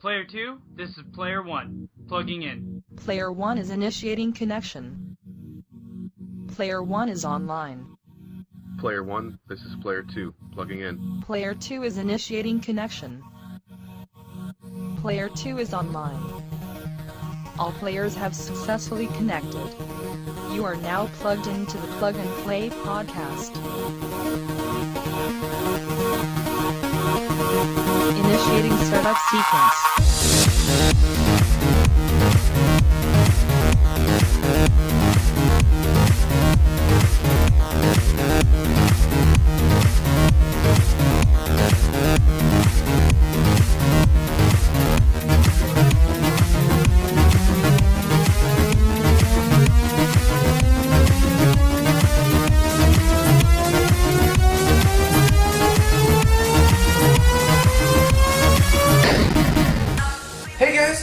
Player 2, this is Player 1. Plugging in. Player 1 is initiating connection. Player 1 is online. Player 1, this is Player 2. Plugging in. Player 2 is initiating connection. Player 2 is online. All players have successfully connected. You are now plugged into the Plug and Play podcast. Initiating startup sequence.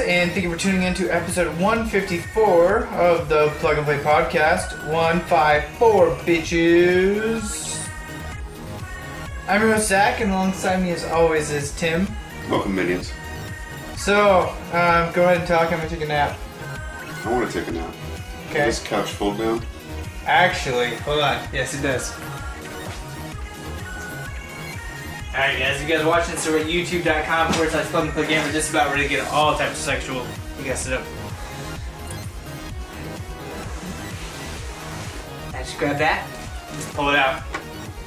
And thank you for tuning in to episode 154 of the Plug and Play podcast. 154, bitches. I'm your host, Zach, and alongside me as always is Tim. Welcome, minions. So, go ahead and talk. I'm going to take a nap. I want to take a nap. Okay. Does this couch fold down? Actually, hold on. Yes, it does. Alright guys, you guys watching this, we're at youtube.com/plugandplay. We're just about ready to get all types of sexual. You guys sit up. Now just grab that, just pull it out.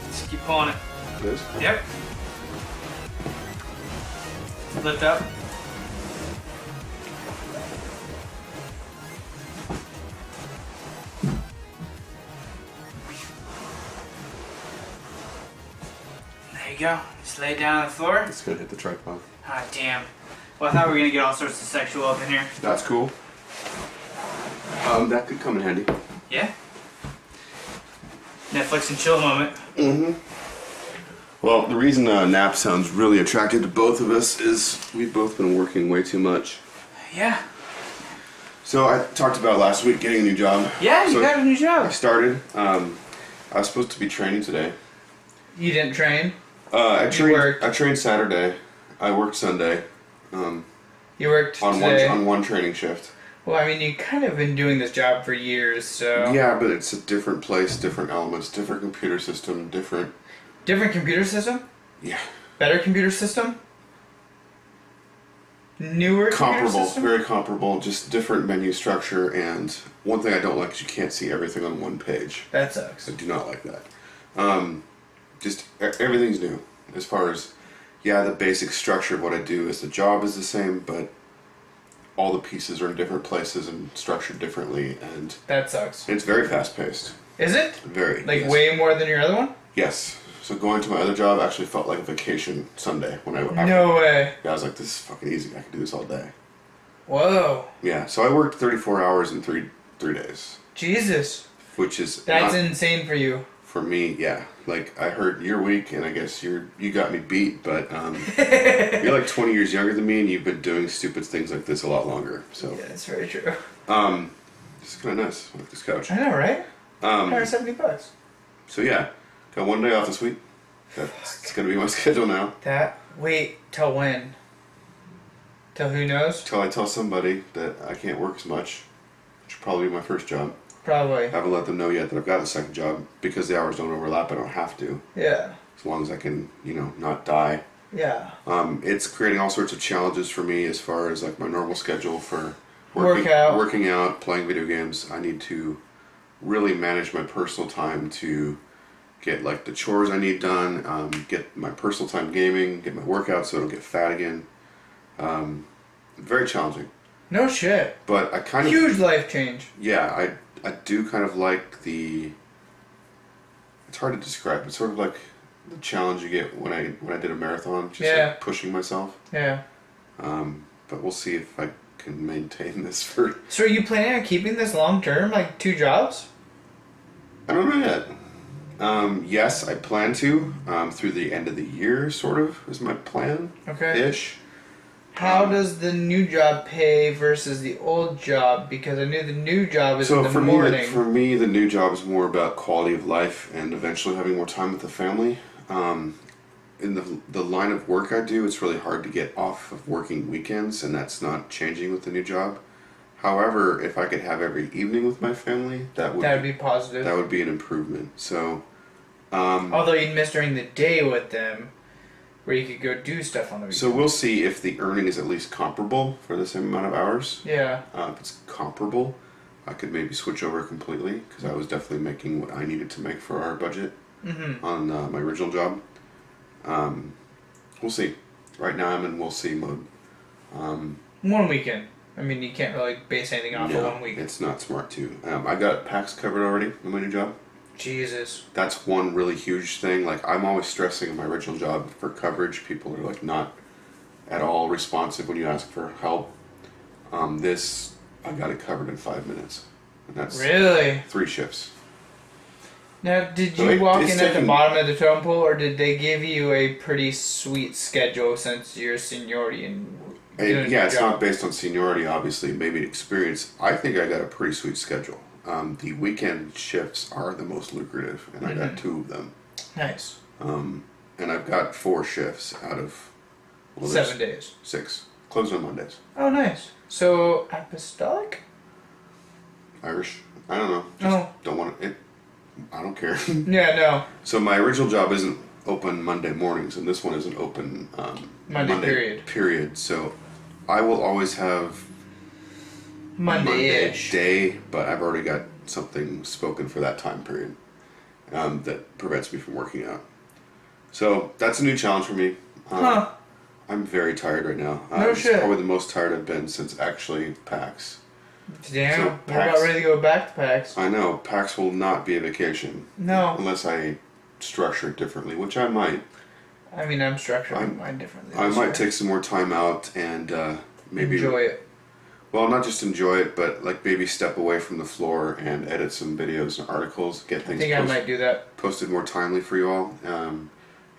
Just keep pulling it. This? Yep. Lift up. There you go. Just lay it down on the floor. It's gonna hit the tripod. Ah, damn. Well, I thought we were gonna get all sorts of sexual up in here. That's cool. That could come in handy. Yeah? Netflix and chill moment. Mm-hmm. Well, the reason nap sounds really attractive to both of us is we've both been working way too much. Yeah. So I talked about last week getting a new job. Yeah, you got a new I job. started. I was supposed to be training today. You didn't train? I worked. trained Saturday. I worked Sunday. You worked on today? on one training shift. Well, I mean, you kind of been doing this job for years, so... Yeah, but it's a different place, different elements, different computer system, different... Different computer system? Yeah. Better computer system? Newer computer Comparable, system? very comparable, just different menu structure, and one thing I don't like is you can't see everything on one page. That sucks. I do not like that. Just everything's new as far as, yeah, the basic structure of what I do is the job is the same, but all the pieces are in different places and structured differently, and That sucks. it's very fast paced. Is it? Very. Like, yes. way more than your other one? Yes. So going to my other job actually felt like a vacation Sunday when No way. Yeah, I was like, this is fucking easy. I can do this all day. Whoa. Yeah. So I worked 34 hours in three days, Jesus. which is That's not, insane for you. for me. Yeah. Like I heard you're weak, and I guess you got me beat. But you're like 20 years younger than me, and you've been doing stupid things like this a lot longer. So Yeah, that's very true. this is kind of nice. I like this couch. I know, right? $170. So yeah, got one day off this week. That's gonna be my schedule now. Wait, till when? Till who knows? Till I tell somebody that I can't work as much, which will probably be my first job. Probably. I haven't let them know yet that I've got a second job because the hours don't overlap. I don't have to, Yeah. as long as I can, not die. Yeah. It's creating all sorts of challenges for me as far as like my normal schedule for working out, playing video games. I need to really manage my personal time to get like the chores I need done, get my personal time gaming, get my workout so I don't get fat again. Very challenging. No shit. But I kind of... Huge life change. Yeah, I do kind of like the... It's hard to describe. It's sort of like the challenge you get when I did a marathon. Just like pushing myself. Yeah. But we'll see if I can maintain this for... So are you planning on keeping this long term? Like 2 jobs? I don't know yet. Yes, I plan to. Through the end of the year, sort of, is my plan. Okay. Ish. How does the new job pay versus the old job? Because I knew the new job is in the for morning. For me, the new job is more about quality of life and eventually having more time with the family. in the line of work I do, it's really hard to get off of working weekends, and that's not changing with the new job. However, if I could have every evening with my family, that would be positive. That would be an improvement. So, although you'd miss during the day with them, where you could go do stuff on the weekend. So we'll see if the earning is at least comparable for the same amount of hours. Yeah. If it's comparable, I could maybe switch over completely, because I was definitely making what I needed to make for our budget on my original job. We'll see. Right now I'm in we'll see mode. 1 weekend. I mean, you can't really base anything off of 1 week. It's not smart to. I got PAX covered already in my new job. Jesus. That's one really huge thing. Like, I'm always stressing in my original job for coverage. People are like not at all responsive when you ask for help. This, I got it covered in 5 minutes. And that's really 3 shifts. Now, did you walk in at the bottom of the totem pole, or did they give you a pretty sweet schedule since your seniority and it's not based on seniority, obviously, maybe experience. I think I got a pretty sweet schedule. The weekend shifts are the most lucrative, and I got 2 of them. Nice. And I've got 4 shifts out of 7 days. 6. Closed on Mondays. Oh, nice. So apostolic? Irish? I don't know. Just don't want it. I don't care. Yeah, no. So my original job isn't open Monday mornings, and this one isn't open Monday period. So I will always have Monday-ish day, but I've already got something spoken for that time period that prevents me from working out. So that's a new challenge for me. I'm very tired right now. No shit. It's probably the most tired I've been since actually PAX. Damn, so we're about ready to go back to PAX. I know, PAX will not be a vacation. No. Unless I structure it differently, which I might. I mean, I'm structuring mine differently. I might take some more time out and maybe... enjoy it. Well, not just enjoy it, but like maybe step away from the floor and edit some videos and articles, get things I might do that. Posted more timely for you all. And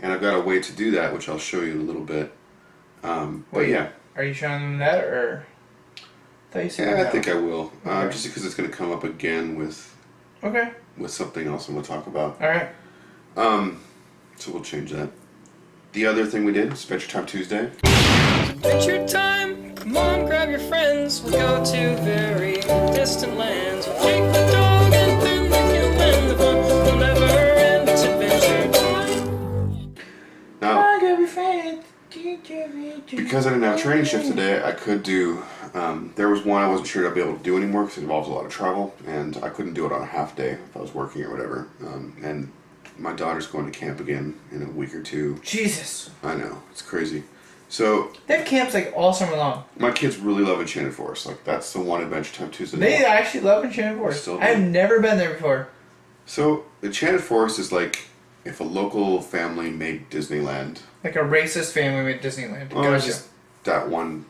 I've got a way to do that, which I'll show you in a little bit. But yeah. Are you showing them that, or... I think I will. Okay. Just because it's going to come up again with something else I'm going to talk about. Alright. So we'll change that. The other thing we did, Adventure Time Tuesday. Adventure time! Come on, grab your friends. We'll go to very distant lands. We'll take the dog and then the human. The fun will never end. It's adventure time. Now, come on, grab your friends. Because I didn't have training shift today, I could do... there was one I wasn't sure I'd be able to do anymore because it involves a lot of travel, and I couldn't do it on a half day if I was working or whatever. And my daughter's going to camp again in a week or 2. Jesus. I know, it's crazy. So they have camps like all summer long. My kids really love Enchanted Forest. Like, that's the one Adventure Time Tuesday. They actually love Enchanted Forest. I've never been there before. So Enchanted Forest is like if a local family made Disneyland. Like a racist family made Disneyland. Oh, it's just that one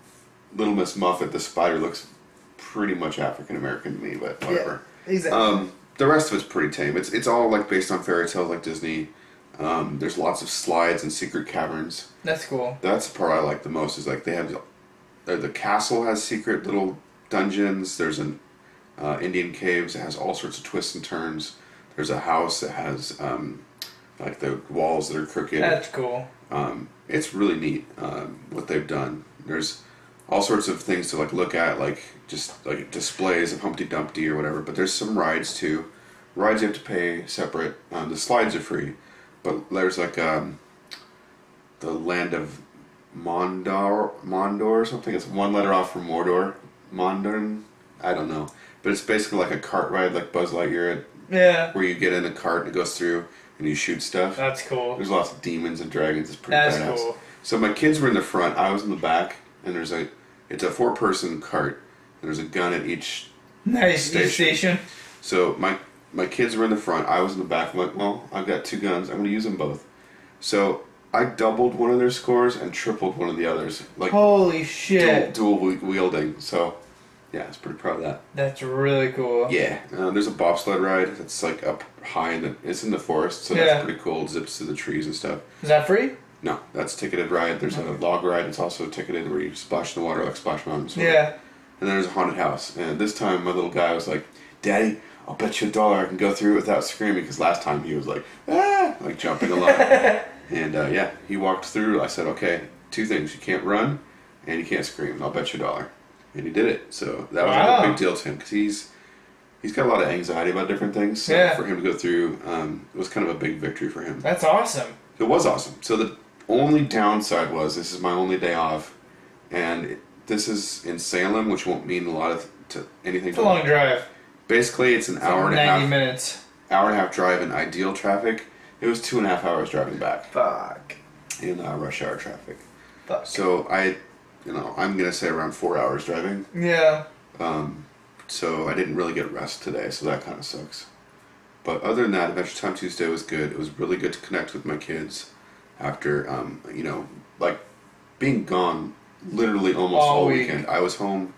Little Miss Muffet, the spider, looks pretty much African American to me, but whatever. Yeah, exactly. The rest of it's pretty tame. It's all like based on fairy tales like Disney. There's lots of slides and secret caverns. That's cool. That's the part I like the most. Is like they have the castle has secret little dungeons. There's an Indian caves that has all sorts of twists and turns. There's a house that has like the walls that are crooked. That's cool. It's really neat what they've done. There's all sorts of things to like look at, like just like displays of Humpty Dumpty or whatever. But there's some rides too. Rides you have to pay separate. The slides are free, but there's like the land of Mondor or something. It's one letter off from Mordor. Mondorn? I don't know. But it's basically like a cart ride, like Buzz Lightyear. Where you get in a cart and it goes through and you shoot stuff. That's cool. There's lots of demons and dragons. It's pretty badass. That's cool. So my kids were in the front. I was in the back. And it's a 4-person cart. And there's a gun at each station. So my kids were in the front. I was in the back. I'm like, well, I've got 2 guns. I'm going to use them both. So I doubled one of their scores and tripled one of the others. Like, holy shit. Dual wielding. So, yeah, I was pretty proud of that. That's really cool. Yeah. There's a bobsled ride that's like up high. It's in the forest. So that's pretty cool. It zips to the trees and stuff. Is that free? No, that's a ticketed ride. There's a log ride. It's also ticketed where you splash in the water like Splash Mountain. Yeah. And then there's a haunted house. And this time my little guy was like, Daddy, I'll bet you $1 I can go through it without screaming. Because last time he was like, ah, like jumping a lot. And yeah, he walked through. I said, okay, 2 things: you can't run, and you can't scream. I'll bet you $1. And he did it. So that was like a big deal to him because he's got a lot of anxiety about different things. So for him to go through, it was kind of a big victory for him. That's awesome. It was awesome. So the only downside was this is my only day off, and this is in Salem, which won't mean a lot to anything. It's a long drive. Basically, it's an hour and a half. 90 minutes. Hour and a half drive in ideal traffic. It was 2.5 hours driving back. Fuck. In rush hour traffic. Fuck. So I'm gonna say around 4 hours driving. Yeah. So I didn't really get rest today, so that kind of sucks. But other than that, Adventure Time Tuesday was good. It was really good to connect with my kids after, like being gone literally almost all weekend. I was home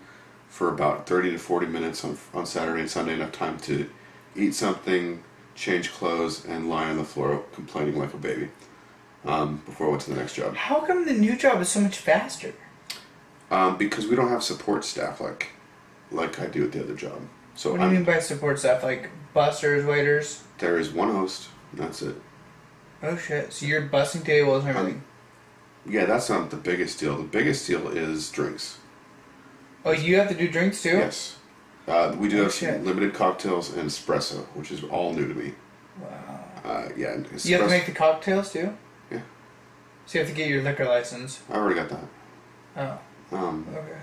for about 30 to 40 minutes on Saturday and Sunday, enough time to eat something, change clothes, and lie on the floor complaining like a baby before I went to the next job. How come the new job is so much faster? Because we don't have support staff like I do at the other job. So what do you mean by support staff? Like busters, waiters? There is one host, and that's it. Oh shit, so you're busting tables and everything? Yeah, that's not the biggest deal. The biggest deal is drinks. Oh, you have to do drinks too? Yes. We do have some limited cocktails and espresso, which is all new to me. Wow. Yeah. You have to make the cocktails too? Yeah. So you have to get your liquor license? I already got that. Oh. Okay.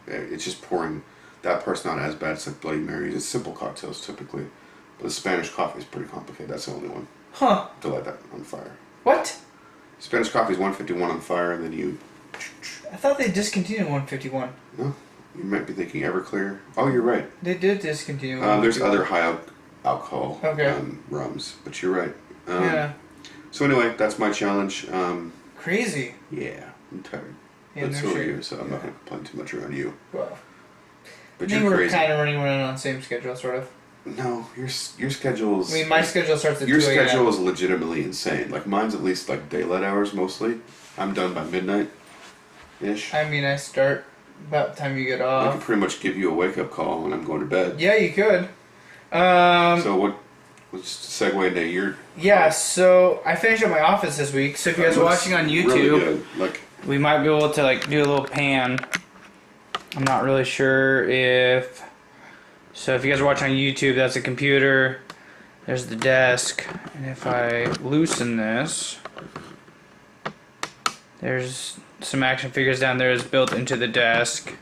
Yeah, it's just pouring. That part's not as bad. It's like Bloody Marys. It's simple cocktails typically. But the Spanish coffee is pretty complicated. That's the only one. Huh. To light that on fire. What? Spanish coffee is 151 on fire, and then you... I thought they discontinued 151. No. You might be thinking Everclear. Oh, you're right. They did discontinue. There's other high alcohol rums, but you're right. Yeah. So anyway, that's my challenge. Crazy. Yeah, I'm tired. Yeah, but so are you, so I'm not going to complain too much around you. Well, but I think we're kind of running around on the same schedule, sort of. No, your schedule's... I mean, my schedule starts at 2 a.m. Your schedule is legitimately insane. Like, mine's at least, like, daylight hours, mostly. I'm done by midnight-ish. I mean, I start about the time you get off. I could pretty much give you a wake-up call when I'm going to bed. Yeah, you could. So let's segue into your... Yeah, so I finished up my office this week, so if you guys are watching on YouTube... Really good. Like, we might be able to like do a little pan. I'm not really sure if... So if you guys are watching on YouTube, that's a computer. There's the desk. And if I loosen this, there's some action figures down there that's built into the desk.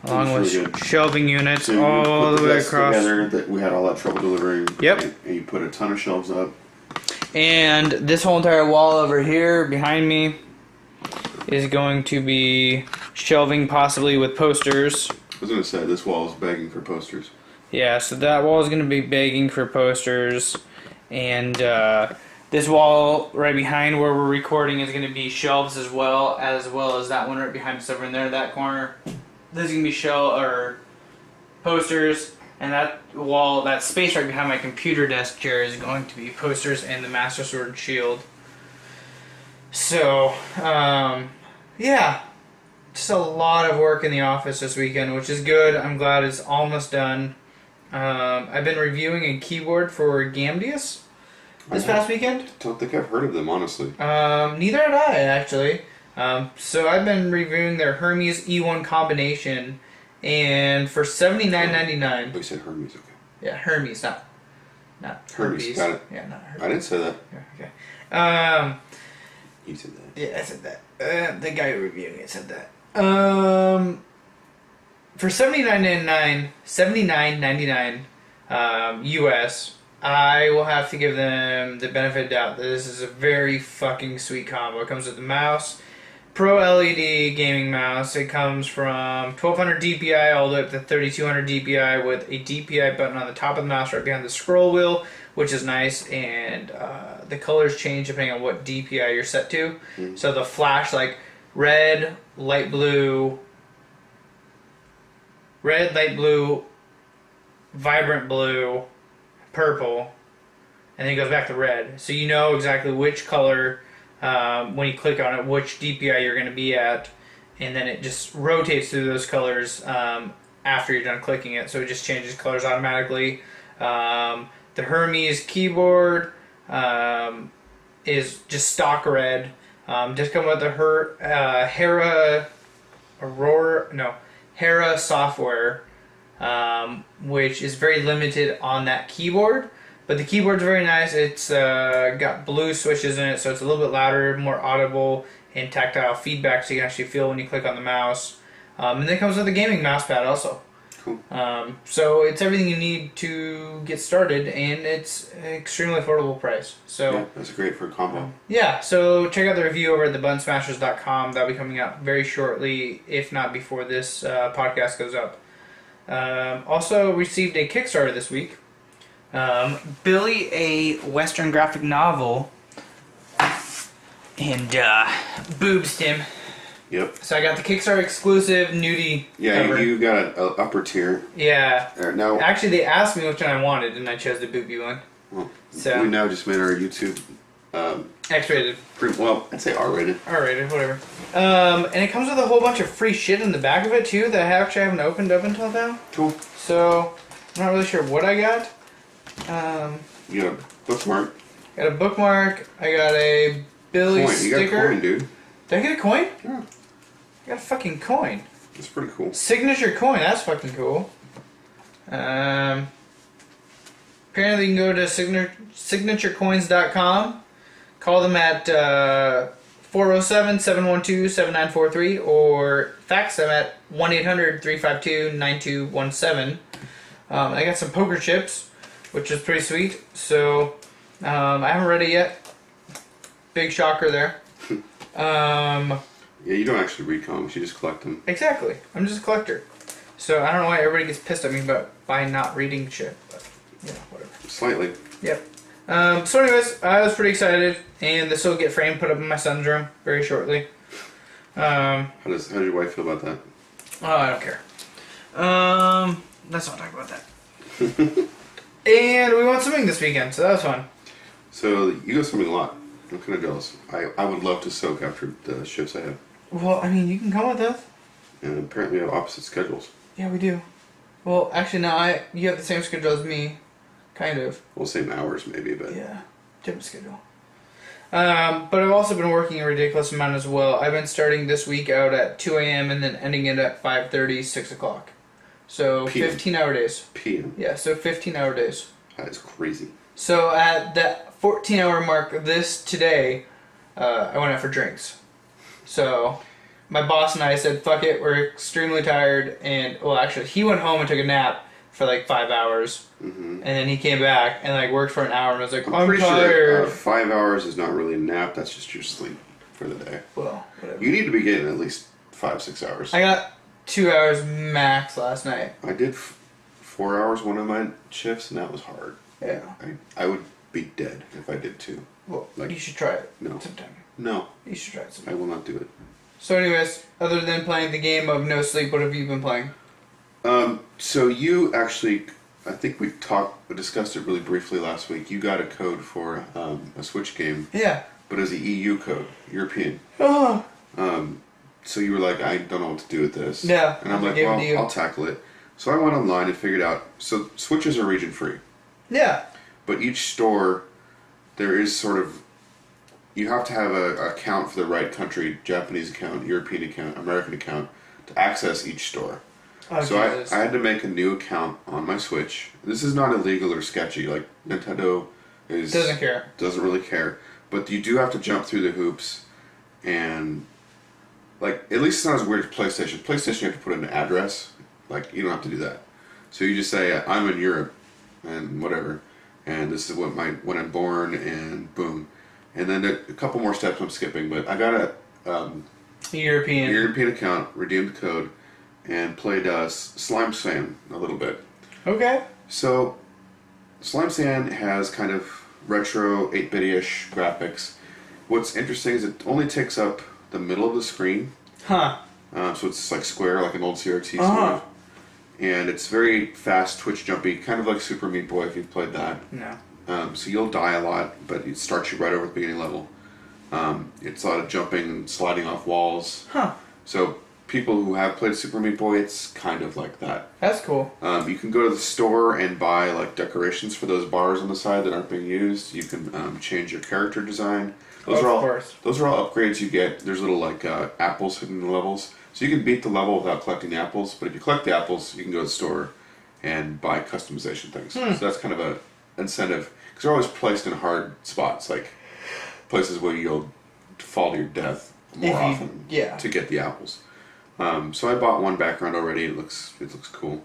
Along with shelving units so all the way across. Together that we had all that trouble delivering. Yep. And you put a ton of shelves up. And this whole entire wall over here behind me is going to be shelving, possibly with posters. I was going to say, this wall is begging for posters. Yeah, so that wall is going to be begging for posters. And this wall right behind where we're recording is going to be shelves as well as that one right behind us over in there, that corner. This is going to be posters. And that wall, that space right behind my computer desk chair is going to be posters and the Master Sword and Shield. So, yeah, just a lot of work in the office this weekend, which is good. I'm glad it's almost done. I've been reviewing a keyboard for GAMDIAS this past weekend. I don't think I've heard of them, honestly. Neither had I, actually. So I've been reviewing their HERMES E1 combination, and for $79.99. Oh, you said Hermes, okay. Yeah, Hermes, not Hermes. herpes. Got it. Yeah, not herpes. I didn't say that. Yeah, okay. You said that. Yeah, I said that. The guy reviewing it said that. For $79.99 US, I will have to give them the benefit of doubt that this is a very fucking sweet combo. It comes with the mouse, Pro LED gaming mouse. It comes from 1200 DPI all the way up to 3200 DPI with a DPI button on the top of the mouse right behind the scroll wheel, which is nice, and the colors change depending on what DPI you're set to. Mm-hmm. So the flash, like red, light blue, vibrant blue, purple, and then it goes back to red. So you know exactly which color, when you click on it, which DPI you're going to be at, and then it just rotates through those colors after you're done clicking it. So it just changes colors automatically. The Hermes keyboard is just stock red. Just come with the Hera software, which is very limited on that keyboard. But the keyboard's very nice. It's got blue switches in it, so it's a little bit louder, more audible, and tactile feedback, so you can actually feel when you click on the mouse. And then it comes with a gaming mouse pad also. Cool. So it's everything you need to get started, and it's an extremely affordable price. So yeah, that's great for a combo. Yeah, so check out the review over at thebunsmashers.com. That'll be coming out very shortly, if not before this podcast goes up. Also received a Kickstarter this week. Billy, a Western graphic novel, and boobs, Tim. Yep. So I got the Kickstarter exclusive nudie cover. You got an upper tier. Yeah. Now, actually, they asked me which one I wanted, and I chose the boobie one. Well, so we now just made our YouTube X-rated. Well, I'd say R-rated. R-rated, whatever. And it comes with a whole bunch of free shit in the back of it too that I actually haven't opened up until now. Cool. So I'm not really sure what I got. You got a bookmark. Got a bookmark. I got a Billy coin. sticker. You got a coin, dude. Did I get a coin? Yeah. I got a fucking coin. That's pretty cool. Signature coin. That's fucking cool. Apparently you can go to signaturecoins.com. Call them at 407-712-7943 or fax them at 1-800-352-9217. I got some poker chips, which is pretty sweet. So I haven't read it yet. Big shocker there. Yeah, you don't actually read comics, you just collect them. Exactly. I'm just a collector. So I don't know why everybody gets pissed at me by not reading shit, but whatever. Slightly. Yep. So anyways, I was pretty excited, and this will get framed, put up in my son's room very shortly. How does your wife feel about that? Oh, I don't care. Let's not talk about that. And we went swimming this weekend, so that was fun. So you go swimming a lot. I'm kind of jealous. I would love to soak after the shifts I have. Well, I mean, you can come with us. And apparently we have opposite schedules. Yeah, we do. Well, actually, no, you have the same schedule as me. Kind of. Well, same hours maybe, but... Yeah, different schedule. But I've also been working a ridiculous amount as well. I've been starting this week out at 2 a.m. and then ending it at 5:30, 6 o'clock. So PM. 15-hour days. PM. Yeah, so 15-hour days. That is crazy. So at that 14-hour mark today, I went out for drinks. So my boss and I said, fuck it, we're extremely tired. And, well, actually, he went home and took a nap for like 5 hours. Mm-hmm. And then he came back and like worked for an hour and was like, I'm pretty tired. sure 5 hours is not really a nap, that's just your sleep for the day. Well, whatever. You need to be getting at least 5-6 hours. I got 2 hours max last night. I did 4 hours one of my shifts, and that was hard. Yeah. I would be dead if I did 2. Well, Like, you should try it no. sometime. No, You should try it I sometime. will not do it. So anyways, other than playing the game of no sleep, what have you been playing? So you actually, I think we discussed it really briefly last week. You got a code for a Switch game, Yeah. but as the EU code, European. Oh. So you were like, I don't know what to do with this. Yeah, And I'm like, gave it well, to you. I'll tackle it. So I went online and figured out, so Switches are region free. Yeah. But each store, there is sort of, you have to have an account for the right country, Japanese account, European account, American account, to access each store. Oh, So Jesus. I had to make a new account on my Switch. This is not illegal or sketchy. Like, Nintendo doesn't really care. But you do have to jump through the hoops, and like, at least it's not as weird as PlayStation. PlayStation, you have to put in an address. Like, you don't have to do that. So you just say, I'm in Europe, and whatever, and this is when I'm born, and boom. And then a couple more steps I'm skipping, but I got a European account, redeemed the code, and played Slime Sand a little bit. Okay. So, Slime Sand has kind of retro 8-bit-ish graphics. What's interesting is it only takes up the middle of the screen. Huh. So it's like square, like an old CRT sort Uh-huh. of. And it's very fast, twitch jumpy, kind of like Super Meat Boy if you've played that. No. So you'll die a lot, but it starts you right over the beginning level. It's a lot of jumping and sliding off walls. Huh. So people who have played Super Meat Boy, it's kind of like that. That's cool. You can go to the store and buy like decorations for those bars on the side that aren't being used. You can change your character design. Those are all upgrades you get. There's little like apples hidden in the levels, so you can beat the level without collecting the apples. But if you collect the apples, you can go to the store and buy customization things. So that's kind of a incentive, because they're always placed in hard spots, like places where you'll fall to your death more often to get the apples. So I bought one background already. It looks cool.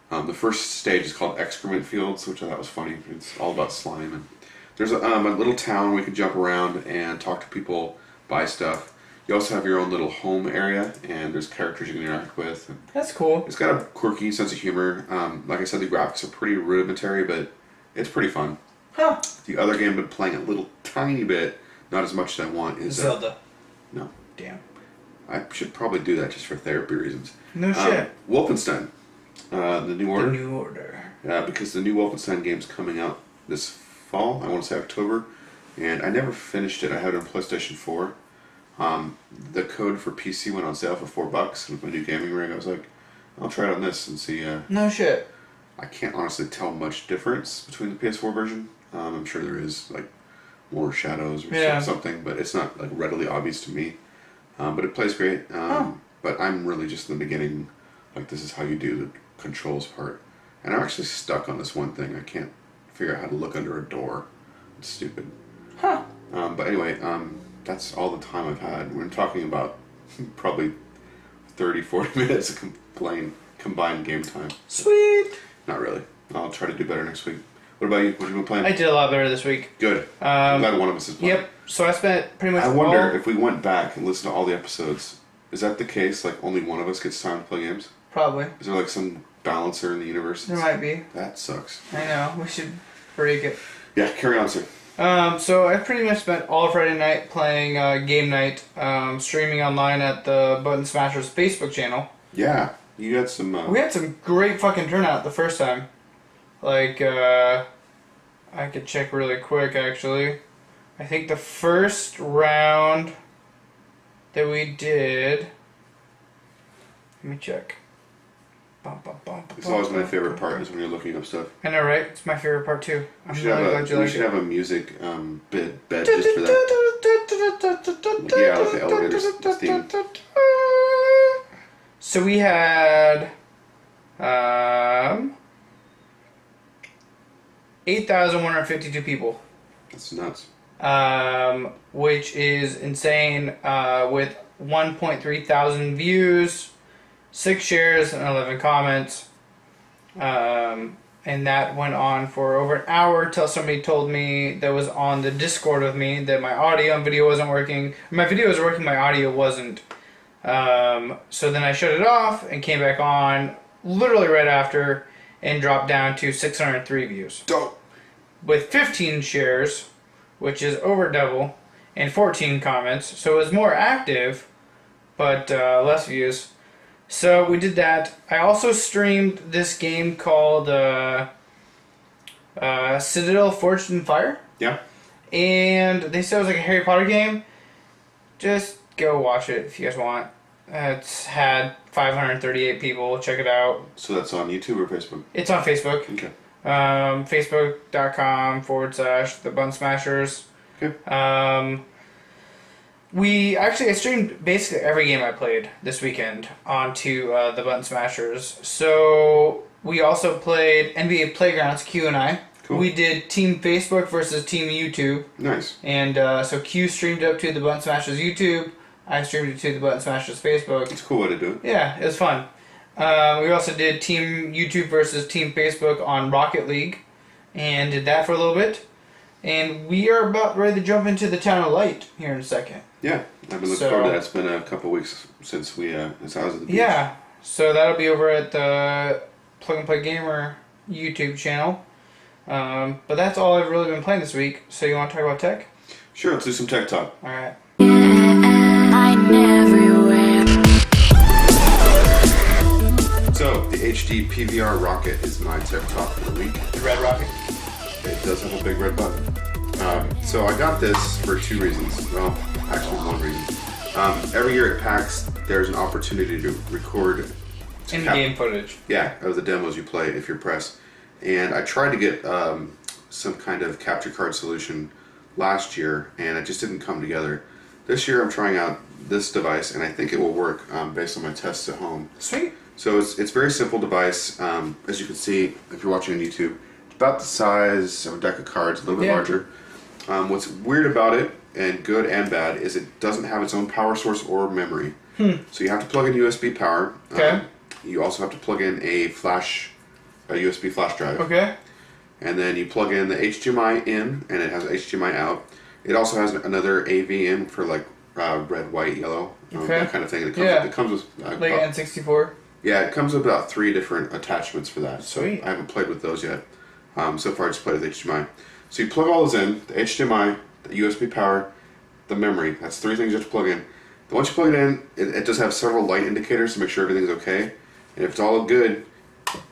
The first stage is called Excrement Fields, which I thought was funny. It's all about slime, and there's a little town where you can jump around and talk to people, buy stuff. You also have your own little home area, and there's characters you can interact with. And that's cool. It's got a quirky sense of humor. Like I said, the graphics are pretty rudimentary, but it's pretty fun. Huh. The other game I've been playing a little tiny bit, not as much as I want, is Zelda. No. Damn. I should probably do that just for therapy reasons. No shit. Wolfenstein. The New Order. The New Order. Because the new Wolfenstein game's coming out this fall. I want to say October. And I never finished it. I had it on PlayStation 4. The code for PC went on sale for $4 with my new gaming rig. I was like, I'll try it on this and see. No shit. I can't honestly tell much difference between the PS4 version. I'm sure there is like more shadows or something, but it's not like readily obvious to me. But it plays great. But I'm really just in the beginning. Like, this is how you do the controls part. And I'm actually stuck on this one thing. I can't figure out how to look under a door. It's stupid. Huh. But anyway, that's all the time I've had. We're talking about probably 30, 40 minutes of combined game time. Sweet. Not really. I'll try to do better next week. What about you? What have you been playing? I did a lot better this week. Good. I'm glad one of us is playing. Yep. So I spent pretty much I wonder if we went back and listened to all the episodes, is that the case? Like, only one of us gets time to play games? Probably. Is there like some balancer in the universe? There might be. That sucks. I know. We should break it. Yeah, carry on, sir. So I pretty much spent all Friday night playing game night, streaming online at the Button Smashers Facebook channel. Yeah, you had some... We had some great fucking turnout the first time. Like, I could check really quick, actually. I think the first round that we did... Let me check. It's always my favorite part is when you're looking up stuff. I know, right? It's my favorite part, too. I'm we really glad you like it. We should have a music bed just for that. Yeah, like the elevator's theme. So we had 8,152 people. That's nuts. Which is insane, with 1.3 thousand views, 6 shares, and 11 comments. And that went on for over an hour till somebody told me that was on the Discord with me that my audio and video wasn't working. My video was working, my audio wasn't. So then I shut it off and came back on literally right after and dropped down to 603 views. Dope. With 15 shares, which is over double, and 14 comments. So it was more active, but less views. So we did that. I also streamed this game called Citadel Forged in Fire. Yeah. And they said it was like a Harry Potter game. Just go watch it if you guys want. It's had 538 people. Check it out. So that's on YouTube or Facebook? It's on Facebook. Okay. Facebook.com/The Button Smashers. Okay. I streamed basically every game I played this weekend onto the Button Smashers. So we also played NBA Playgrounds, Q and I. Cool. We did Team Facebook versus Team YouTube. Nice. And so Q streamed up to the Button Smashers YouTube. I streamed it to the Button Smashers Facebook. It's a cool way to do it. Yeah, it was fun. We also did Team YouTube versus Team Facebook on Rocket League. And did that for a little bit. And we are about ready to jump into the Town of Light here in a second. Yeah, I've been looking forward to that. It's been a couple weeks since I was at the beach. Yeah, so that'll be over at the Plug and Play Gamer YouTube channel. But that's all I've really been playing this week. So you want to talk about tech? Sure, let's do some tech talk. Alright. So, the HD PVR Rocket is my tech talk for the week. The red rocket. It does have a big red button. So I got this for 2 reasons. Well, actually 1 reason. Every year at PAX, there's an opportunity to record in-game footage. Yeah, of the demos you play if you're press. And I tried to get some kind of capture card solution last year, and it just didn't come together. This year I'm trying out this device, and I think it will work based on my tests at home. Sweet. So it's a very simple device. As you can see, if you're watching on YouTube, it's about the size of a deck of cards, a little bit larger. What's weird about it, and good and bad, is it doesn't have its own power source or memory. So you have to plug in USB power. Okay. You also have to plug in a USB flash drive. Okay. And then you plug in the HDMI in, and it has HDMI out. It also has another AV in for like red, white, yellow, that kind of thing. It comes with like N64. Yeah, it comes with about 3 different attachments for that. Sweet. So I haven't played with those yet. So far, I just played with HDMI. So you plug all those in: the HDMI, the USB power, the memory. That's 3 things you have to plug in. Once you plug it in, it does have several light indicators to make sure everything's okay. And if it's all good,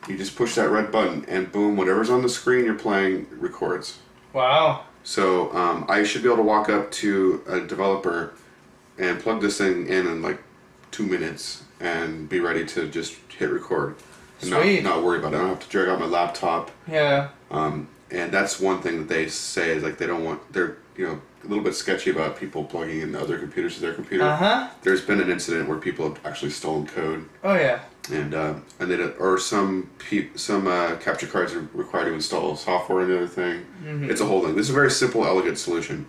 you just push that red button, and boom, whatever's on the screen you're playing records. Wow. So I should be able to walk up to a developer and plug this thing in like 2 minutes and be ready to just hit record. And not worry about it. I don't have to drag out my laptop. Yeah. And that's one thing that they say is like they're a little bit sketchy about people plugging in other computers to their computer. There's been an incident where people have actually stolen code. Oh yeah. And some capture cards are required to install software and the other thing. It's a whole thing. This is a very simple, elegant solution.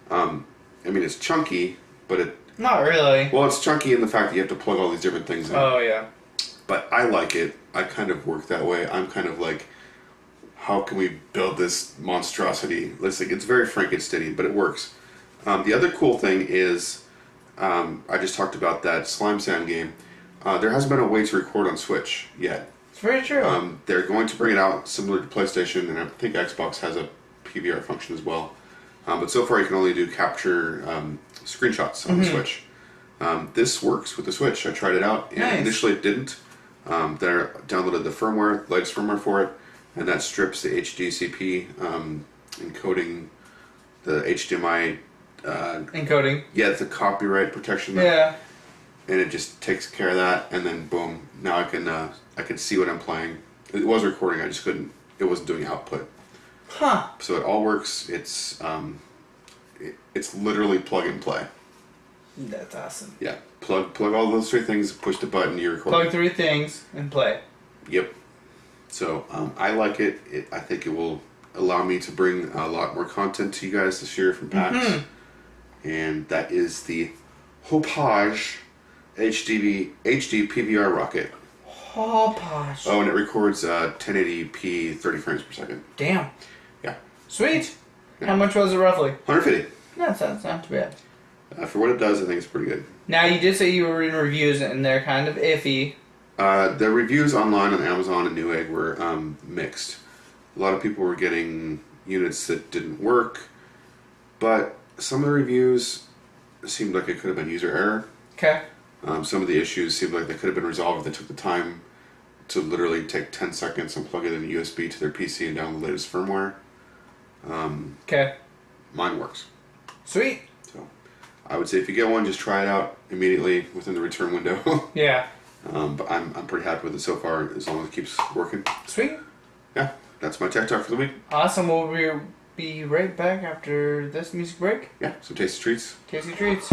I mean, it's chunky, but not really. Well, it's chunky in the fact that you have to plug all these different things in. Oh yeah. But I like it. I kind of work that way. I'm kind of like, how can we build this monstrosity? It's very Frankenstein-y, but it works. The other cool thing is, I just talked about that Slime Sand game. There hasn't been a way to record on Switch yet. It's very true. They're going to bring it out similar to PlayStation, and I think Xbox has a PVR function as well. But so far you can only do capture screenshots on the Switch. This works with the Switch. I tried it out, and initially it didn't. Then I downloaded the firmware, latest firmware for it, and that strips the HDCP encoding, the HDMI encoding. Yeah, it's a copyright protection. And it just takes care of that, and then boom, now I can see what I'm playing. It was recording, I just couldn't. It wasn't doing output. So it all works. It's literally plug and play. That's awesome. Yeah, plug all those 3 things, push the button, you record. Plug 3 things and play. Yep. So I like it. I think it will allow me to bring a lot more content to you guys this year from PAX. And that is the Hopage HD PVR rocket. Hopage. Oh, and it records 1080p 30 frames per second. Damn. Yeah. Sweet. Yeah. How much was it roughly? 150. That's not too bad. For what it does, I think it's pretty good. Now, you did say you were in reviews, and they're kind of iffy. The reviews online on Amazon and Newegg were mixed. A lot of people were getting units that didn't work, but some of the reviews seemed like it could have been user error. Okay. Some of the issues seemed like they could have been resolved if they took the time to literally take 10 seconds and plug it in a USB to their PC and download the latest firmware. Okay. Mine works. Sweet. So, I would say if you get one, just try it out immediately within the return window. Yeah. But I'm pretty happy with it so far, as long as it keeps working. Sweet. Yeah, that's my tech talk for the week. Awesome. We'll be right back after this music break. Yeah, some tasty treats. Tasty treats.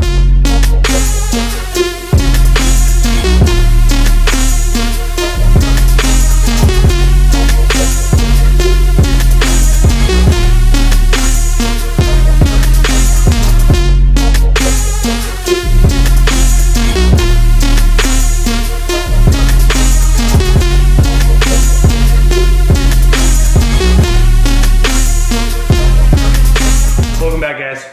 Welcome back, guys.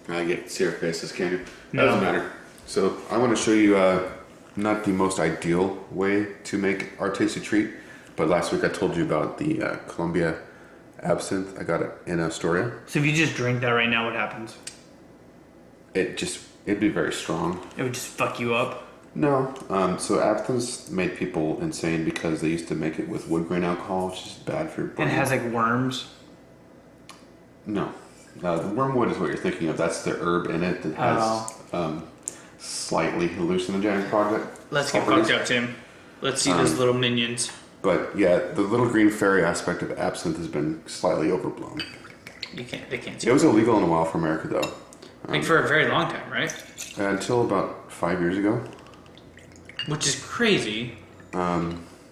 I get to see our faces, can you? No. Doesn't matter. So I want to show you not the most ideal way to make our tasty treat, but last week I told you about the Columbia absinthe. I got it in Astoria. So if you just drink that right now, what happens? It'd be very strong. It would just fuck you up? No. So absinthe made people insane because they used to make it with wood grain alcohol, which is bad for your brain. And it has like worms? No. The wormwood is what you're thinking of. That's the herb in it that has slightly hallucinogenic product. Let's get fucked up, Tim. Let's see those little minions. But yeah, the little green fairy aspect of absinthe has been slightly overblown. They can't see It was illegal in a while for America, though. like for a very long time, right? Until about 5 years ago. Which is crazy.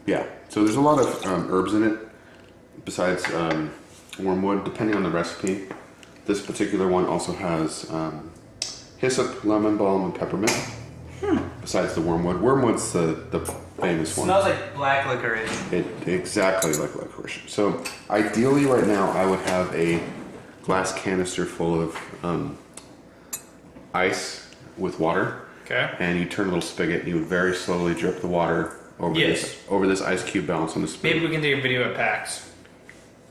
Yeah, so there's a lot of herbs in it, besides wormwood, depending on the recipe. This particular one also has hyssop, lemon balm, and peppermint. Besides the wormwood. Wormwood's the famous one. Smells like black licorice. Exactly like licorice. So ideally right now I would have a glass canister full of ice with water. Okay. And you turn a little spigot and you would very slowly drip the water over this ice cube balance on the spigot. Maybe we can take a video at PAX.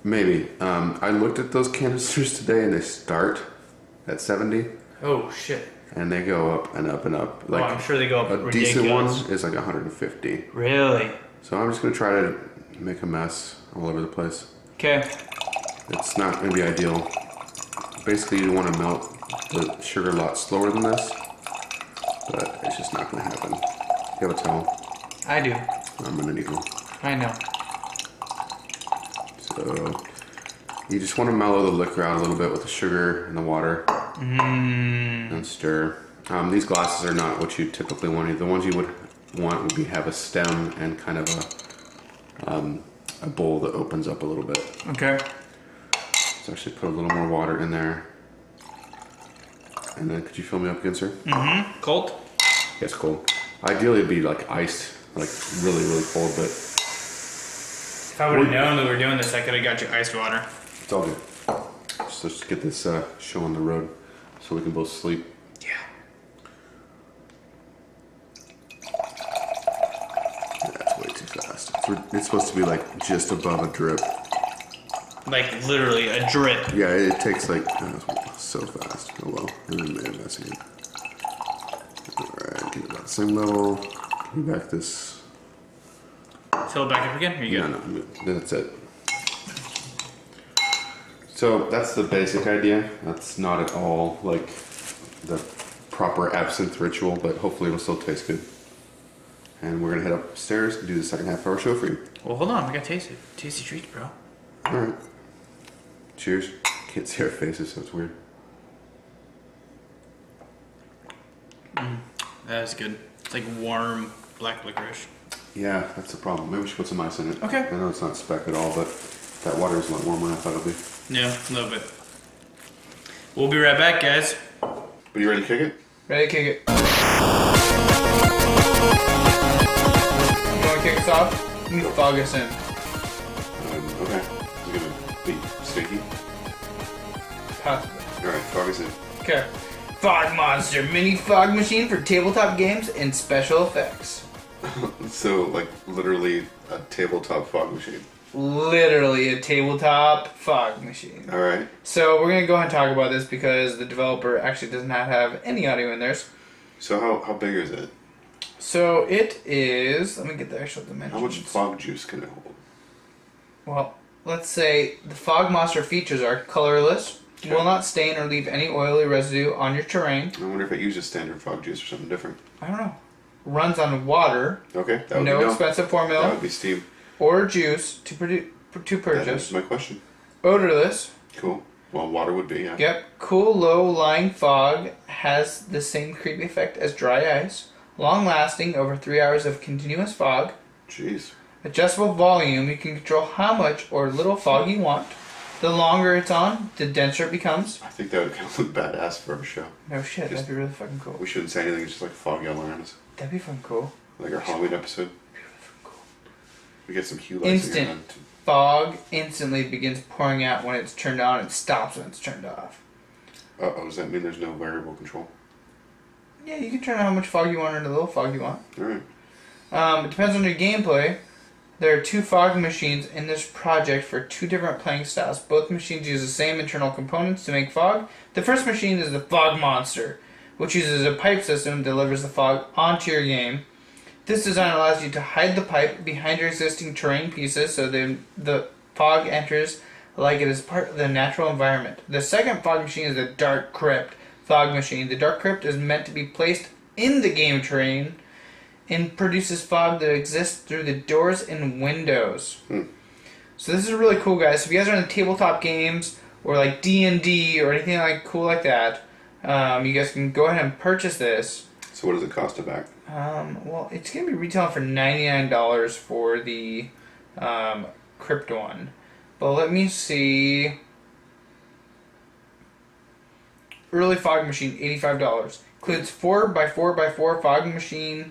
Maybe. I looked at those canisters today and they start at 70 Oh shit. and they go up and up and up. Like, I'm sure they go up a ridiculous. decent one is like 150. Really? So I'm just gonna try to make a mess all over the place. Okay. It's not gonna be ideal. Basically, you want to melt the sugar a lot slower than this, but it's just not gonna happen. You have a towel? I do. I'm gonna need one. I know. So you just want to mellow the liquor out a little bit with the sugar and the water, and stir. These glasses are not what you typically want. The ones you would want would have a stem and kind of a bowl that opens up a little bit. Okay. So actually put a little more water in there. And then could you fill me up again, sir? Cold? Yes, cold. Ideally it'd be like iced, like really, really cold, but If I would have known that we were doing this, I could have got you iced water. it's all good. So let's get this show on the road so we can both sleep. Yeah. That's way too fast. It's supposed to be like just above a drip. Like literally a drip. Yeah, it takes like so fast. Oh well, and then made a mess again. Alright, get about the same level. Give me back this. Fill it back up again? Here you go. No, then that's it. So that's the basic idea. That's not at all like the proper absinthe ritual, but hopefully it'll still taste good. And we're gonna head upstairs and do the second half of our show for you. Well, hold on. We got tasty treats, bro. Alright. Cheers. Can't see our faces, so it's weird. That is good. It's like warm black licorice. Yeah, that's the problem. Maybe we should put some ice in it. Okay. I know it's not spec at all, but that water is a lot warmer than I thought it would be. Yeah, a little bit. We'll be right back, guys. Are you ready to kick it? Ready to kick it. You want to kick us off? Let me fog us in. Okay. Is it gonna be sticky? Possibly. Alright, fog us in. Okay. Fog Monster mini fog machine for tabletop games and special effects. So, like, literally a tabletop fog machine. Literally a tabletop fog machine. Alright. So we're gonna go ahead and talk about this because the developer actually does not have any audio in theirs. So how big is it? So it is. Let me get the actual dimensions. How much fog juice can it hold? Well, let's say the Fog Monster features are colorless, Okay. will not stain or leave any oily residue on your terrain. I wonder if it uses standard fog juice or something different. I don't know. Runs on water. Okay, that would No be expensive That formula would be steam. or juice to That purchase. is my question. Odorless. Cool. Well, water would be, yeah. Yep. Cool, low-lying fog has the same creepy effect as dry ice. Long-lasting, over 3 hours of continuous fog. Jeez. Adjustable volume. You can control how much or little fog you want. The longer it's on, the denser it becomes. I think that would kind of look badass for our show. No shit, Just- that'd be really fucking cool. We shouldn't say anything, it's just like fog all around us. That'd be fucking cool. Like our Halloween episode. Cool. We get some hue lights Instant. again. Fog instantly begins pouring out when it's turned on and stops when it's turned off. Uh-oh, does that mean there's no variable control? Yeah, you can turn on how much fog you want or the little fog you want. Alright. It depends on your gameplay. There are 2 fog machines in this project for 2 different playing styles. Both machines use the same internal components to make fog. The first machine is the Fog Monster, which uses a pipe system that delivers the fog onto your game. This design allows you to hide the pipe behind your existing terrain pieces so the fog enters like it is part of the natural environment. The second fog machine is the Dark Crypt fog machine. The Dark Crypt is meant to be placed in the game train and produces fog that exists through the doors and windows. So this is really cool, guys. So if you guys are into tabletop games or like D&D or anything like cool like that, you guys can go ahead and purchase this. So what does it cost to back? Well, it's going to be retailing for $99 for the Crypt one. But let me see. Early fog machine, $85. Includes 4x4x4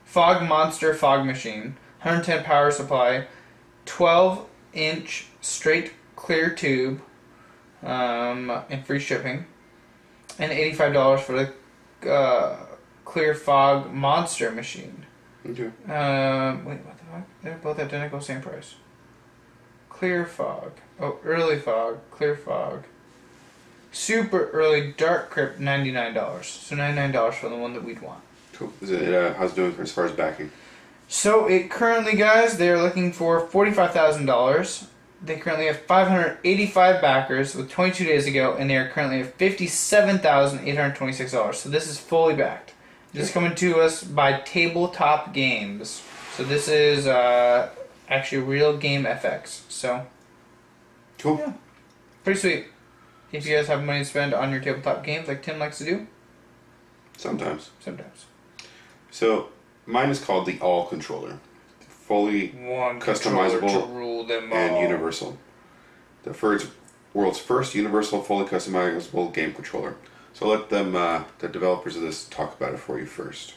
fog monster fog machine, 110 power supply, 12-inch straight clear tube, and free shipping, and $85 for the clear fog monster machine. Okay. Wait, what the fuck? They're both identical, same price. Clear fog. Oh, early fog, clear fog. Super early dark crypt, $99. So $99 for the one that we'd want. Cool. Is it, how's it doing as far as backing? So it currently, guys, they're looking for $45,000. They currently have 585 backers with 22 days ago, and they are currently at $57,826. So this is fully backed. This is coming to us by Tabletop Games. So this is actually real game FX. So cool. Yeah, pretty sweet. If you guys have money to spend on your tabletop games like Tim likes to do. Sometimes. Sometimes. So mine is called the All Controller. Fully customizable to rule them all. and universal. The world's first universal, fully customizable game controller. So let them, the developers of this, talk about it for you first.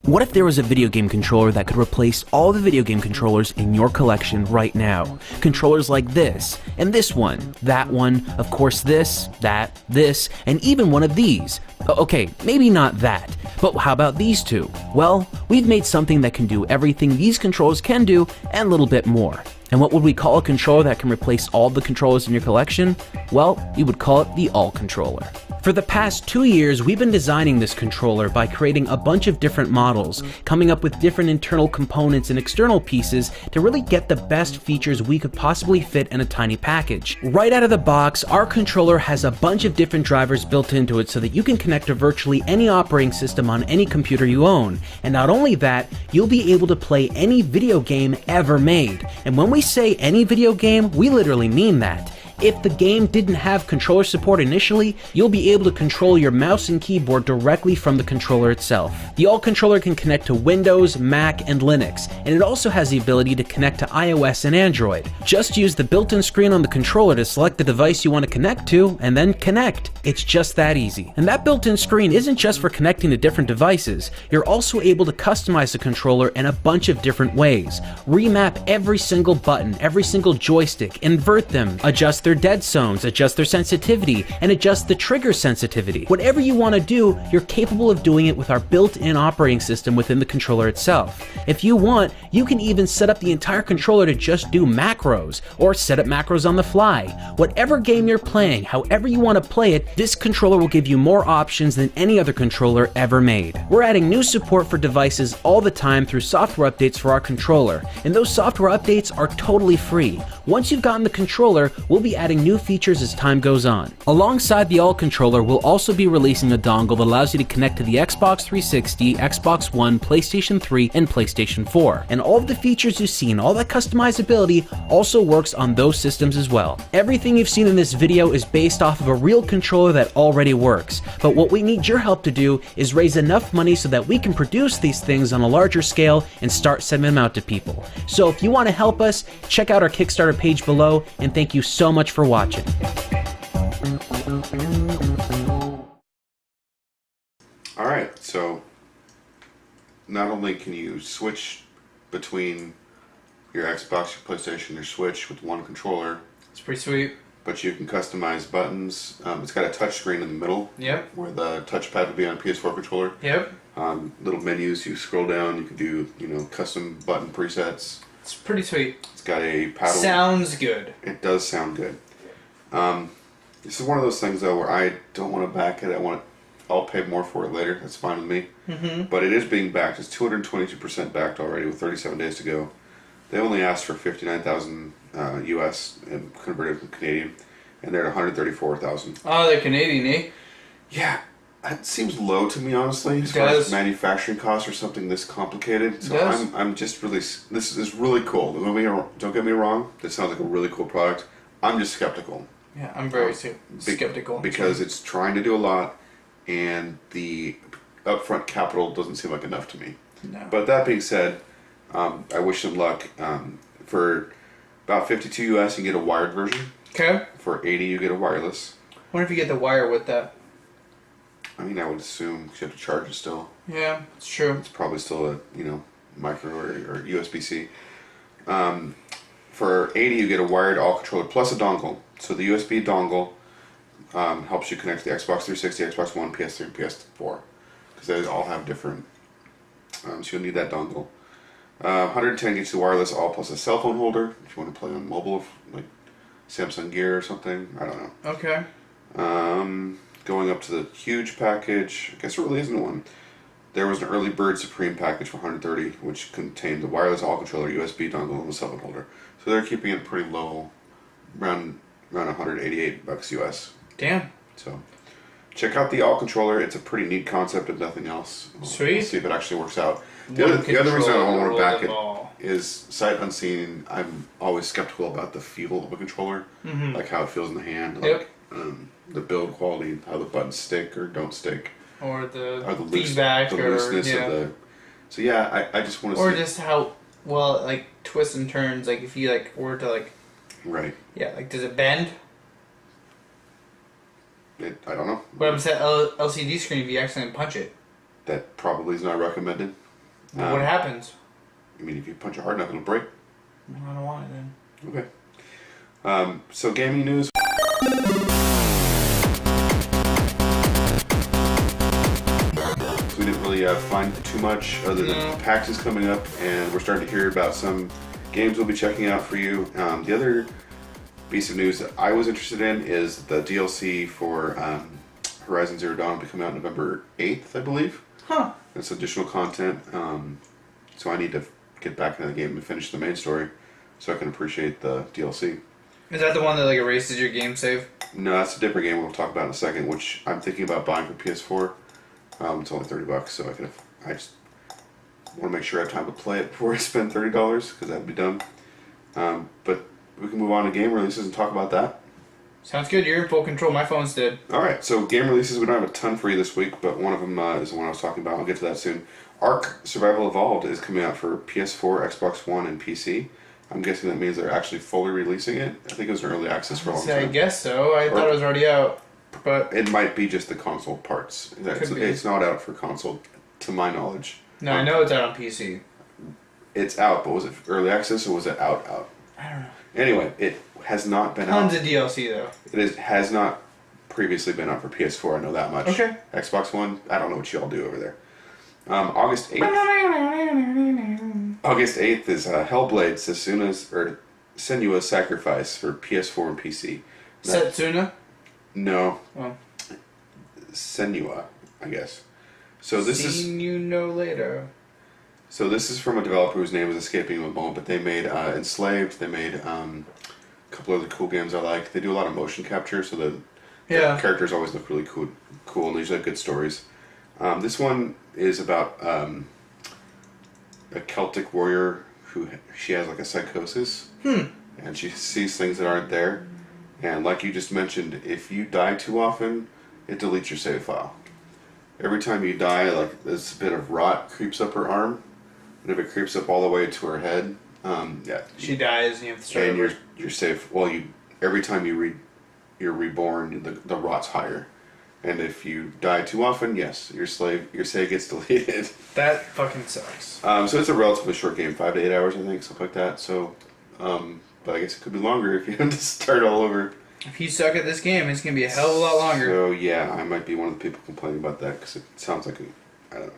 What if there was a video game controller that could replace all the video game controllers in your collection right now? Controllers like this, and this one, that one, of course this, that, this, and even one of these. Okay, maybe not that, but how about these two? Well, we've made something that can do everything these controllers can do and a little bit more. And what would we call a controller that can replace all the controllers in your collection? Well, we would call it the All Controller. For the past 2 years, we've been designing this controller by creating a bunch of different models, coming up with different internal components and external pieces to really get the best features we could possibly fit in a tiny package. Right out of the box, our controller has a bunch of different drivers built into it so that you can connect to virtually any operating system on any computer you own. And not only that, you'll be able to play any video game ever made. And when we say any video game, we literally mean that. If the game didn't have controller support initially, you'll be able to control your mouse and keyboard directly from the controller itself. The All Controller can connect to Windows, Mac, and Linux, and it also has the ability to connect to iOS and Android. Just use the built-in screen on the controller to select the device you want to connect to, and then connect. It's just that easy. And that built-in screen isn't just for connecting to different devices. You're also able to customize the controller in a bunch of different ways. Remap every single button, every single joystick, invert them, adjust their dead zones, adjust their sensitivity, and adjust the trigger sensitivity. Whatever you want to do, you're capable of doing it with our built-in operating system within the controller itself. If you want, you can even set up the entire controller to just do macros, or set up macros on the fly. Whatever game you're playing, however you want to play it, this controller will give you more options than any other controller ever made. We're adding new support for devices all the time through software updates for our controller, and those software updates are totally free. Once you've gotten the controller, we'll be adding new features as time goes on. Alongside the All Controller, we'll also be releasing a dongle that allows you to connect to the Xbox 360, Xbox One, PlayStation 3, and PlayStation 4. And all of the features you've seen, all that customizability, also works on those systems as well. Everything you've seen in this video is based off of a real controller that already works, but what we need your help to do is raise enough money so that we can produce these things on a larger scale and start sending them out to people. So if you want to help us, check out our Kickstarter page below, and thank you so much for watching. Alright, so not only can you switch between your Xbox, your PlayStation, your Switch with one controller. It's pretty sweet. But you can customize buttons. It's got a touch screen in the middle. Yep. Where the touchpad would be on a PS4 controller. Yep. Little menus, you scroll down, you can do, custom button presets. It's pretty sweet. It's got a paddle. Sounds good. It does sound good. This is one of those things though where I don't want to back it. I'll pay more for it later. That's fine with me. Mm-hmm. But it is being backed. It's 222% backed already with 37 days to go. They only asked for 59,000 US and converted to Canadian, and they're at 134,000. Oh, they're Canadian, eh? Yeah. It seems low to me, honestly, as far as manufacturing costs or something this complicated. So I'm just really, this is really cool. Don't get me wrong. This sounds like a really cool product. I'm just skeptical. Yeah, I'm very skeptical because it's trying to do a lot, and the upfront capital doesn't seem like enough to me. No. But that being said, I wish them luck. For about $52 US, you get a wired version. Okay. For $80, you get a wireless. What if you get the wire with that? I mean, I would assume you have to charge it still. Yeah, it's true. It's probably still a micro or USB-C. For $80, you get a wired all controller plus a dongle. So the USB dongle helps you connect to the Xbox 360, Xbox One, PS3, and PS4, because they all have different. So you'll need that dongle. 110 gets the wireless all plus a cell phone holder if you want to play on mobile, like Samsung Gear or something. I don't know. Okay. Going up to the huge package, I guess there really isn't one. There was an early bird Supreme package for 130, which contained the wireless all controller, USB dongle, and the cell phone holder. So they're keeping it pretty low, around $188 US. Damn. So check out the all controller. It's a pretty neat concept, if nothing else. Sweet. We'll see if it actually works out. The other reason I want to back it is sight unseen. I'm always skeptical about the feel of a controller, like how it feels in the hand, like the build quality, how the buttons stick or don't stick, or the feedback, the looseness of the. So yeah, I just want to. Or just how well like twists and turns. Like if you like were to like. Right. Yeah, like does it bend? I don't know. What I'm saying, LCD screen if you accidentally punch it. That probably is not recommended. What happens? I mean, if you punch it hard enough, it'll break. I don't want it then. Okay. So gaming news. We didn't really find too much other than PAX is coming up, and we're starting to hear about some games we'll be checking out for you. The other piece of news that I was interested in is the DLC for Horizon Zero Dawn will be coming out November 8th, I believe. Huh. It's additional content, so I need to get back into the game and finish the main story so I can appreciate the DLC. Is that the one that like erases your game save? No, that's a different game we'll talk about in a second, which I'm thinking about buying for PS4. It's only $30, so I just want to make sure I have time to play it before I spend $30, because that'd be dumb. But we can move on to game releases and talk about that. Sounds good. You're in full control. My phone's dead. Alright, so game releases, we don't have a ton for you this week, but one of them is the one I was talking about. I'll get to that soon. Ark Survival Evolved is coming out for PS4, Xbox One, and PC. I'm guessing that means they're actually fully releasing it. I think it was in early access for a long time. I guess so. I thought it was already out. But it might be just the console parts. It's not out for console, to my knowledge. No, I know it's out on PC. It's out, but was it early access or was it out? I don't know. Anyway, it has not been out. Tons of DLC though. Has not previously been out for PS4. I know that much. Okay. Xbox One. I don't know what y'all do over there. August 8th. August 8th is Hellblade: Senua's Sacrifice for PS4 and PC. Setsuna? No. Oh. Senua, I guess. So this later. So this is from a developer whose name is escaping me at the moment, but they made Enslaved. They made a couple other cool games I like. They do a lot of motion capture, so the characters always look really cool, and they usually have good stories. This one is about a Celtic warrior she has like a psychosis, and she sees things that aren't there. And like you just mentioned, if you die too often, it deletes your save file. Every time you die, like this bit of rot creeps up her arm, and if it creeps up all the way to her head, she dies, and you have to start. And you're safe. Well, every time you're reborn, the rot's higher, and if you die too often, yes, your save gets deleted. That fucking sucks. So it's a relatively short game, 5 to 8 hours, I think, something like that. So, but I guess it could be longer if you have to start all over. If you suck at this game, it's going to be a hell of a lot longer. So, yeah, I might be one of the people complaining about that because it sounds like I don't know.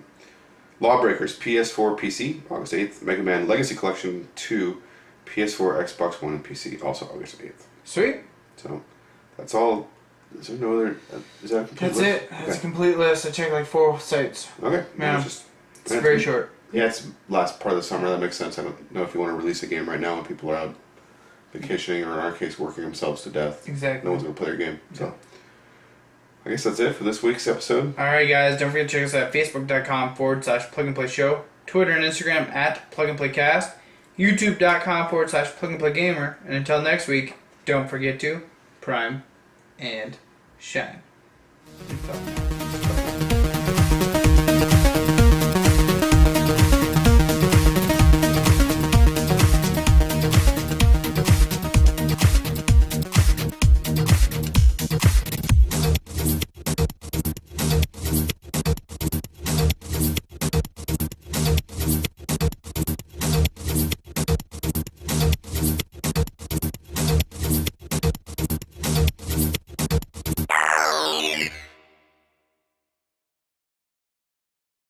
Lawbreakers, PS4, PC, August 8th. Mega Man Legacy Collection 2, PS4, Xbox One, and PC, also August 8th. Sweet. So, that's all. Is there no other? Is that a complete That's list? it. That's a complete list. I checked like 4 sites. Okay. Yeah. It's very short. Yeah, it's last part of the summer. That makes sense. I don't know if you want to release a game right now when people are out vacationing or in our case working themselves to death. Exactly. No one's going to play their game. So, I guess that's it for this week's episode. Alright, guys, don't forget to check us out at facebook.com/plug-and-play-show, Twitter and Instagram at plug-and-play-cast, youtube.com/plug-and-play-gamer, and until next week, don't forget to prime and shine.